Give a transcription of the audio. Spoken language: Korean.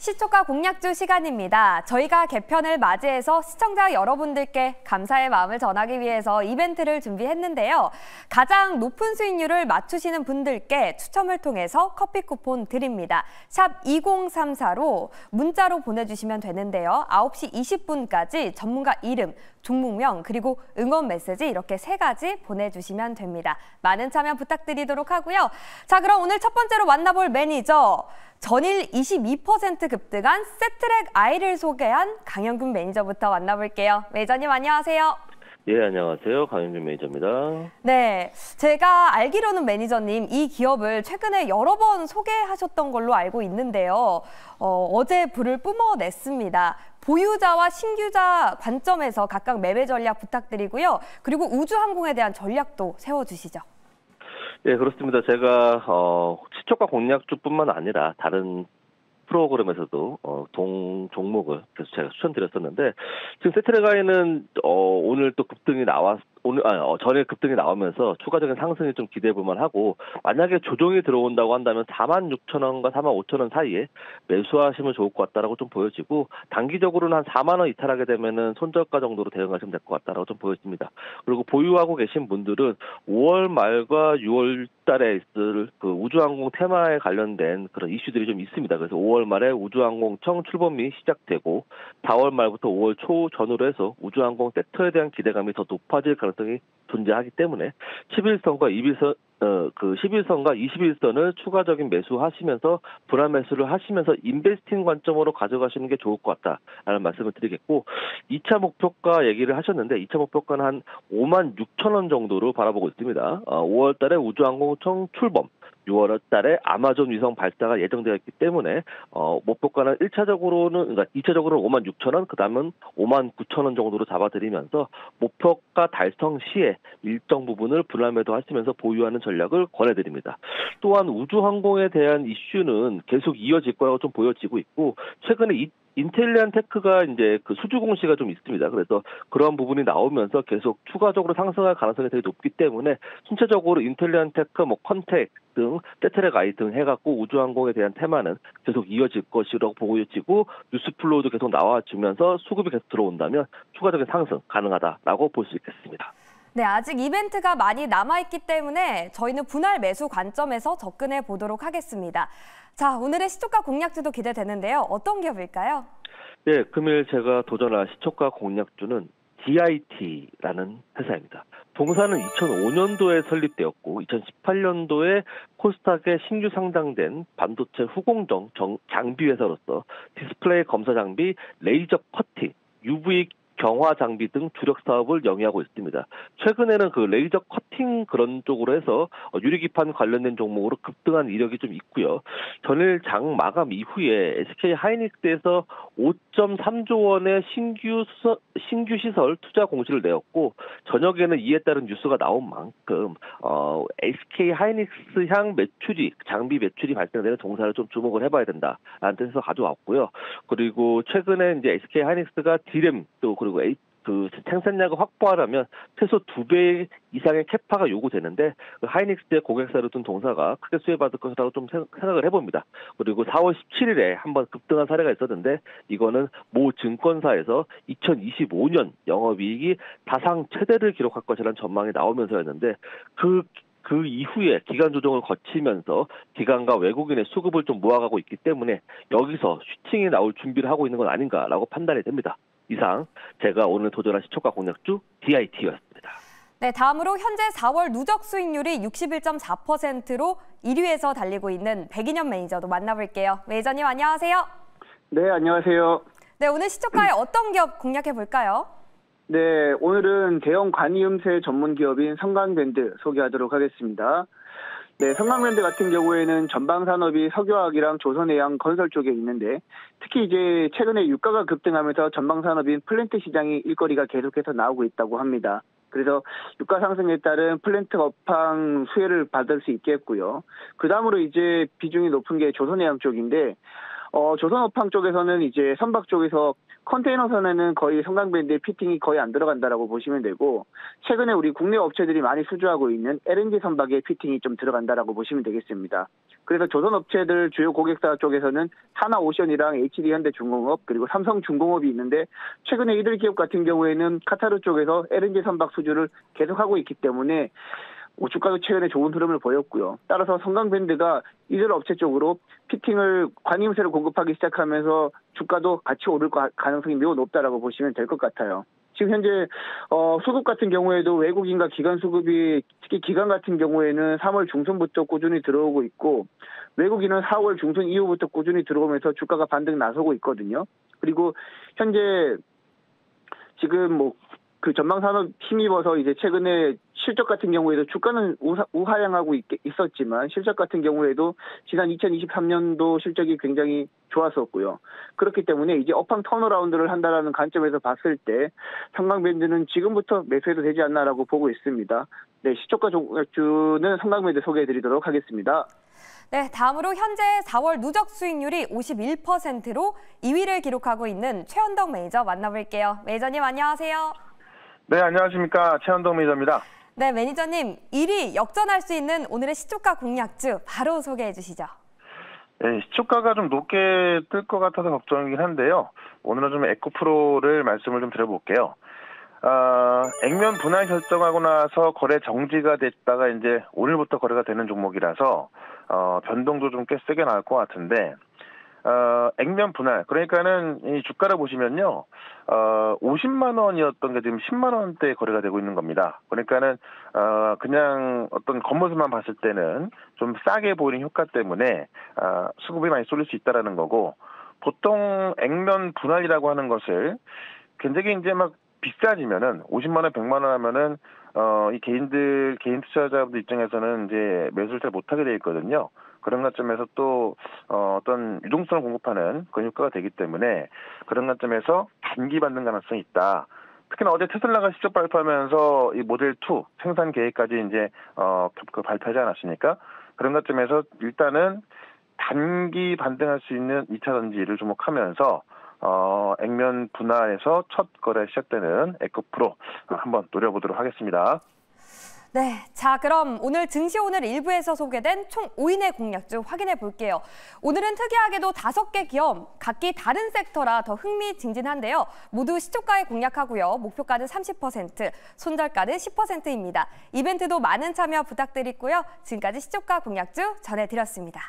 시초가 공략주 시간입니다. 저희가 개편을 맞이해서 시청자 여러분들께 감사의 마음을 전하기 위해서 이벤트를 준비했는데요. 가장 높은 수익률을 맞추시는 분들께 추첨을 통해서 커피 쿠폰 드립니다. 샵 2034로 문자로 보내주시면 되는데요. 9시 20분까지 전문가 이름, 종목명, 그리고 응원 메시지 이렇게 3가지 보내주시면 됩니다. 많은 참여 부탁드리도록 하고요. 자, 그럼 오늘 첫 번째로 만나볼 매니저. 전일 22% 급등한 세트랙 I를 소개한 강영균 매니저부터 만나볼게요. 매니저님 안녕하세요. 예, 안녕하세요. 강영균 매니저입니다. 네, 제가 알기로는 매니저님 이 기업을 최근에 여러 번 소개하셨던 걸로 알고 있는데요. 어제 불을 뿜어냈습니다. 보유자와 신규자 관점에서 각각 매매 전략 부탁드리고요. 그리고 우주항공에 대한 전략도 세워주시죠. 예, 그렇습니다. 제가 시초가 공략주뿐만 아니라 다른 프로그램에서도 동 종목을 계속 제가 추천드렸었는데, 지금 세트랙아이는 오늘 또 급등이 전에 급등이 나오면서 추가적인 상승이 좀 기대해 볼만 하고, 만약에 조정이 들어온다고 한다면 46,000원과 45,000원 사이에 매수하시면 좋을 것 같다라고 좀 보여지고, 단기적으로는 한 4만 원 이탈하게 되면은 손절가 정도로 대응하시면 될 것 같다라고 좀 보여집니다. 그리고 보유하고 계신 분들은 5월 말과 6월 달에 있을 그 우주항공 테마에 관련된 그런 이슈들이 좀 있습니다. 그래서 5월 말에 우주항공청 출범이 시작되고 4월 말부터 5월 초 전후로 해서 우주항공 섹터에 대한 기대감이 더 높아질 가능성이 존재하기 때문에 11선과 21선을 추가적인 매수하시면서 불안 매수를 하시면서 인베스팅 관점으로 가져가시는 게 좋을 것 같다라는 말씀을 드리겠고, 2차 목표가 얘기를 하셨는데 2차 목표가는 한 56,000원 정도로 바라보고 있습니다. 5월 달에 우주항공청 출범, 6월 달에 아마존 위성 발사가 예정되어 있기 때문에 목표가는 2차적으로는 56,000원, 그 다음은 59,000원 정도로 잡아드리면서 목표가 달성 시에 일정 부분을 분할매도 하시면서 보유하는 전략을 권해드립니다. 또한 우주항공에 대한 이슈는 계속 이어질 거라고 좀 보여지고 있고, 최근에 인텔리안 테크가 이제 그 수주 공시가 좀 있습니다. 그래서 그런 부분이 나오면서 계속 추가적으로 상승할 가능성이 되게 높기 때문에 순차적으로 인텔리안 테크, 컨텍 등, 세트랙 아이 등 해갖고 우주항공에 대한 테마는 계속 이어질 것이라고 보여지고, 뉴스플로우도 계속 나와주면서 수급이 계속 들어온다면 추가적인 상승 가능하다라고 볼 수 있겠습니다. 네, 아직 이벤트가 많이 남아있기 때문에 저희는 분할 매수 관점에서 접근해 보도록 하겠습니다. 자, 오늘의 시초가 공략주도 기대되는데요. 어떤 기업일까요? 네, 금일 제가 도전할 시초가 공략주는 DIT라는 회사입니다. 동사는 2005년도에 설립되었고 2018년도에 코스닥에 신규 상장된 반도체 후공정 장비 회사로서 디스플레이 검사 장비, 레이저 커팅, UV 경화 장비 등 주력 사업을 영위하고 있습니다. 최근에는 그 레이저 커팅 그런 쪽으로 해서 유리기판 관련된 종목으로 급등한 이력이 좀 있고요. 전일 장 마감 이후에 SK 하이닉스에서 5.3조 원의 신규 시설 투자 공시를 내었고, 저녁에는 이에 따른 뉴스가 나온 만큼 SK 하이닉스 향 장비 매출이 발생되는 동사를 좀 주목을 해봐야 된다라는 뜻에서 가져왔고요. 그리고 최근에 이제 SK 하이닉스가 디램 그리고 그 생산량을 확보하려면 최소 2배 이상의 캐파가 요구되는데, 그 하이닉스의 고객사를 둔 동사가 크게 수혜받을 것이라고 좀 생각을 해봅니다. 그리고 4월 17일에 한번 급등한 사례가 있었는데, 이거는 모 증권사에서 2025년 영업이익이 사상 최대를 기록할 것이라는 전망이 나오면서였는데, 그 이후에 기간 조정을 거치면서 기관과 외국인의 수급을 좀 모아가고 있기 때문에 여기서 슈팅이 나올 준비를 하고 있는 건 아닌가라고 판단이 됩니다. 이상 제가 오늘 도전한 시초가 공략주 DIT였습니다. 네, 다음으로 현재 4월 누적 수익률이 61.4%로 1위에서 달리고 있는 백인현 매니저도 만나볼게요. 매니저님 안녕하세요. 네, 안녕하세요. 네, 오늘 시초가에 어떤 기업 공략해 볼까요? 네, 오늘은 대형 관이음새 전문 기업인 성강밴드 소개하도록 하겠습니다. 네, 성강밴드 같은 경우에는 전방산업이 석유화학이랑 조선해양 건설 쪽에 있는데, 특히 이제 최근에 유가가 급등하면서 전방산업인 플랜트 시장이 일거리가 계속해서 나오고 있다고 합니다. 그래서 유가 상승에 따른 플랜트 업황 수혜를 받을 수 있겠고요. 그 다음으로 이제 비중이 높은 게 조선해양 쪽인데, 조선업황 쪽에서는 이제 선박 쪽에서 컨테이너선에는 거의 성강밴드의 피팅이 거의 안 들어간다라고 보시면 되고, 최근에 우리 국내 업체들이 많이 수주하고 있는 LNG 선박의 피팅이 좀 들어간다라고 보시면 되겠습니다. 그래서 조선업체들 주요 고객사 쪽에서는 하나오션이랑 HD현대중공업 그리고 삼성중공업이 있는데 최근에 이들 기업 같은 경우에는 카타르 쪽에서 LNG 선박 수주를 계속하고 있기 때문에 주가도 최근에 좋은 흐름을 보였고요. 따라서 성강밴드가 이들 업체 쪽으로 피팅을 관임새를 공급하기 시작하면서 주가도 같이 오를 가능성이 매우 높다라고 보시면 될 것 같아요. 지금 현재 수급 같은 경우에도 외국인과 기관 수급이 특히 기관 같은 경우에는 3월 중순부터 꾸준히 들어오고 있고 외국인은 4월 중순 이후부터 꾸준히 들어오면서 주가가 반등 나서고 있거든요. 그리고 현재 지금 그 전방산업 힘입어서 이제 최근에 실적 같은 경우에도 주가는 우하향하고 있었지만 실적 같은 경우에도 지난 2023년도 실적이 굉장히 좋았었고요. 그렇기 때문에 이제 업황 턴어라운드를 한다라는 관점에서 봤을 때 성강밴드는 지금부터 매수해도 되지 않나라고 보고 있습니다. 네, 시초가 종목주는 성강밴드 소개해드리도록 하겠습니다. 네, 다음으로 현재 4월 누적 수익률이 51%로 2위를 기록하고 있는 최현덕 매니저 만나볼게요. 매니저님 안녕하세요. 네, 안녕하십니까. 최현덕 매니저입니다. 네, 매니저님 1위 역전할 수 있는 오늘의 시초가 공략주 바로 소개해 주시죠. 네, 시초가가 좀 높게 뜰 것 같아서 걱정이긴 한데요. 오늘은 좀 에코프로를 말씀을 좀 드려볼게요. 액면 분할 결정하고 나서 거래 정지가 됐다가 이제 오늘부터 거래가 되는 종목이라서 변동도 좀 꽤 세게 나올 것 같은데 액면 분할 그러니까는 이 주가를 보시면요 50만 원이었던 게 지금 10만 원대에 거래가 되고 있는 겁니다. 그러니까는 그냥 어떤 겉모습만 봤을 때는 좀 싸게 보이는 효과 때문에 수급이 많이 쏠릴 수 있다라는 거고 보통 액면 분할이라고 하는 것을 굉장히 이제 막 비싸지면은 50만 원, 100만 원 하면은 이 개인 투자자들 입장에서는 이제 매수를 잘 못하게 돼 있거든요. 그런 관점에서 또 어떤 유동성을 공급하는 그런 효과가 되기 때문에 그런 관점에서 단기 받는 가능성이 있다. 특히나 어제 테슬라가 실적 발표하면서 이 모델 2 생산 계획까지 이제 발표하지 않았습니까? 그런 관점에서 일단은 단기 반등할 수 있는 2차 전지를 주목하면서 액면 분할에서 첫 거래 시작되는 에코프로 한번 노려보도록 하겠습니다. 네, 자 그럼 오늘 증시 오늘 1부에서 소개된 총 5인의 공략주 확인해 볼게요. 오늘은 특이하게도 5개 기업 각기 다른 섹터라 더 흥미진진한데요. 모두 시초가에 공략하고요. 목표가는 30%, 손절가는 10%입니다. 이벤트도 많은 참여 부탁드리고요. 지금까지 시초가 공략주 전해드렸습니다.